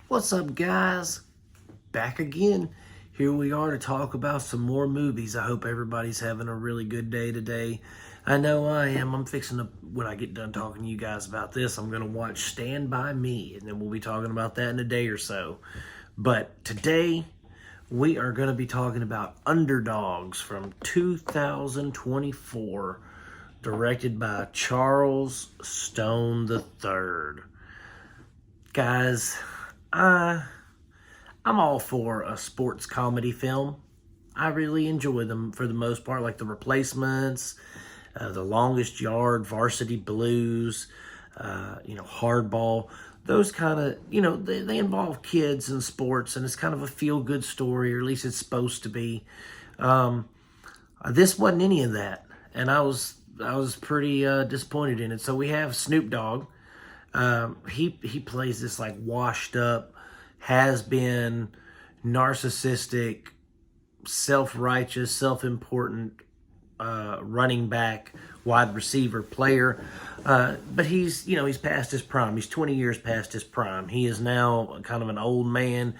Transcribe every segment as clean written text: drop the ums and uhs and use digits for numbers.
What's up, guys? Back again. Here we are to talk about some more movies. I hope everybody's having a really good day today. I know I am. I'm fixing to, when I get done talking to you guys about this, I'm going to watch Stand By Me, and then we'll be talking about that in a day or so. But today, we are going to be talking about Underdogs from 2024, directed by Charles Stone III. Guys, I'm all for a sports comedy film. I really enjoy them for the most part, like The Replacements, The Longest Yard, Varsity Blues, Hardball. Those kind of, they involve kids and sports, and it's kind of a feel-good story, or at least it's supposed to be. This wasn't any of that, and I was pretty disappointed in it. So we have Snoop Dogg. He plays this like washed up, has-been, narcissistic, self-righteous, self-important running back, wide receiver player. But he's past his prime. He's 20 years past his prime. He is now kind of an old man.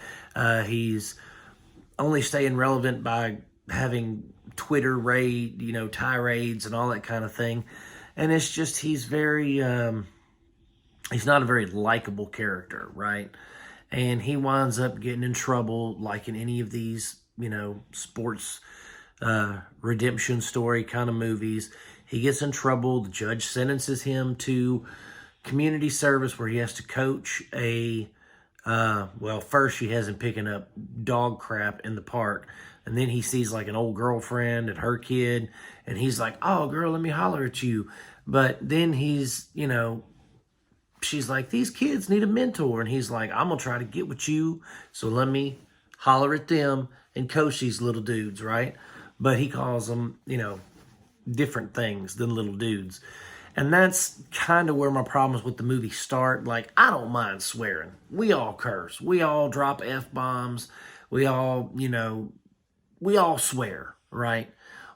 He's only staying relevant by having Twitter tirades and all that kind of thing. And it's just, he's not a very likable character, right? And he winds up getting in trouble, like in any of these, sports redemption story kind of movies. He gets in trouble. The judge sentences him to community service where he has to coach first she has him picking up dog crap in the park. And then he sees like an old girlfriend and her kid. And he's like, oh, girl, let me holler at you. But then he's, she's like, these kids need a mentor. And he's like, I'm going to try to get with you. So let me holler at them and coach these little dudes, right? But he calls them, different things than little dudes. And that's kind of where my problems with the movie start. Like, I don't mind swearing. We all curse. We all drop F-bombs. We all swear, right?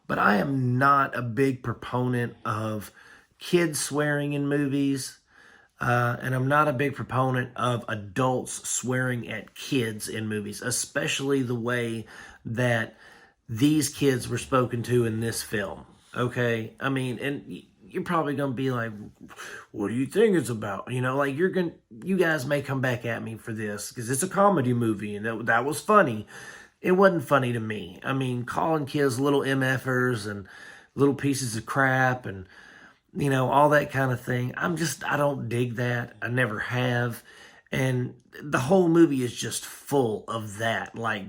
But I am not a big proponent of kids swearing in movies. And I'm not a big proponent of adults swearing at kids in movies, especially the way that these kids were spoken to in this film. Okay? I mean, and you're probably going to be like, what do you think it's about? You guys may come back at me for this because it's a comedy movie and that was funny. It wasn't funny to me. I mean, calling kids little MFers and little pieces of crap and all that kind of thing. I don't dig that. I never have. And the whole movie is just full of that, like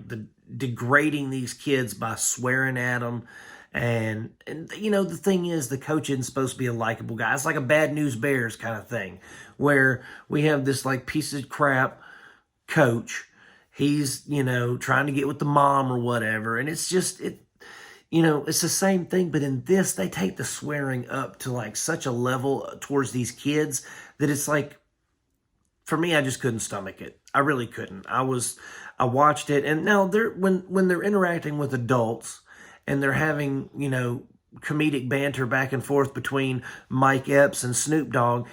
degrading these kids by swearing at them. And the thing is, the coach isn't supposed to be a likable guy. It's like a Bad News Bears kind of thing, where we have this like piece of crap coach. He's, trying to get with the mom or whatever. And it's just, it's the same thing, but in this, they take the swearing up to like such a level towards these kids that it's like, for me, I just couldn't stomach it. I really couldn't. I watched it, and now when they're interacting with adults and they're having, comedic banter back and forth between Mike Epps and Snoop Dogg,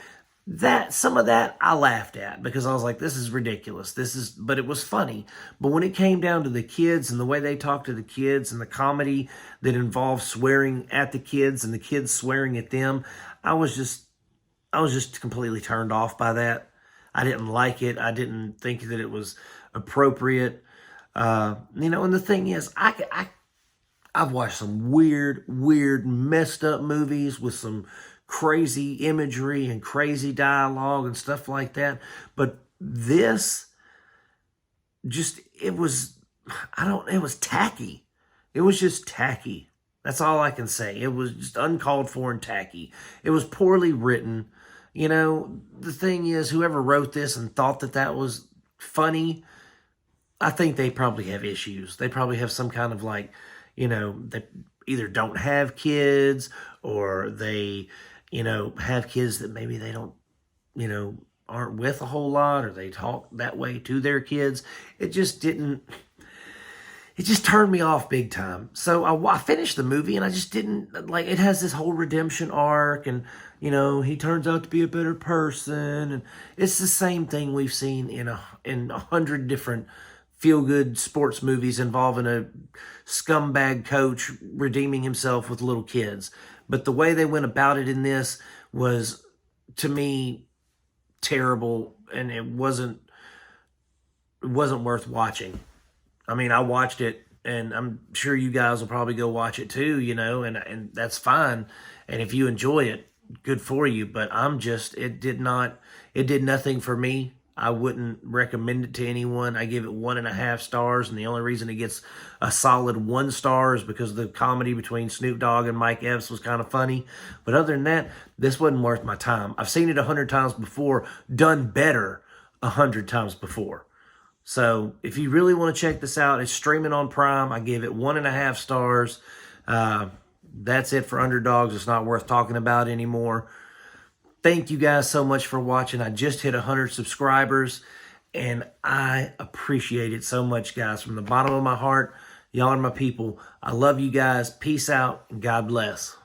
some of that I laughed at because I was like, this is ridiculous. But it was funny. But when it came down to the kids and the way they talk to the kids and the comedy that involved swearing at the kids and the kids swearing at them, I was just completely turned off by that. I didn't like it. I didn't think that it was appropriate. And the thing is, I've watched some weird, messed up movies with some crazy imagery and crazy dialogue and stuff like that. But this it was tacky. It was just tacky. That's all I can say. It was just uncalled for and tacky. It was poorly written. The thing is, whoever wrote this and thought that was funny, I think they probably have issues. They probably have some kind of like, they either don't have kids or they, have kids that maybe they don't, aren't with a whole lot, or they talk that way to their kids. It just didn't it just turned me off big time. So I finished the movie and I just didn't like. It has this whole redemption arc, and he turns out to be a better person, and it's the same thing we've seen in 100 different feel good sports movies involving a scumbag coach redeeming himself with little kids. But the way they went about it in this was, to me, terrible, and it wasn't worth watching. I mean, I watched it, and I'm sure you guys will probably go watch it too, and that's fine. And if you enjoy it, good for you. But it did nothing for me. I wouldn't recommend it to anyone. I give it 1.5 stars, and the only reason it gets a solid 1 star is because the comedy between Snoop Dogg and Mike Epps was kind of funny. But other than that, this wasn't worth my time. I've seen it 100 times before, done better 100 times before. So if you really want to check this out, it's streaming on Prime. I give it 1.5 stars. That's it for Underdogs. It's not worth talking about anymore. Thank you guys so much for watching. I just hit 100 subscribers, and I appreciate it so much, guys. From the bottom of my heart, y'all are my people. I love you guys. Peace out, and God bless.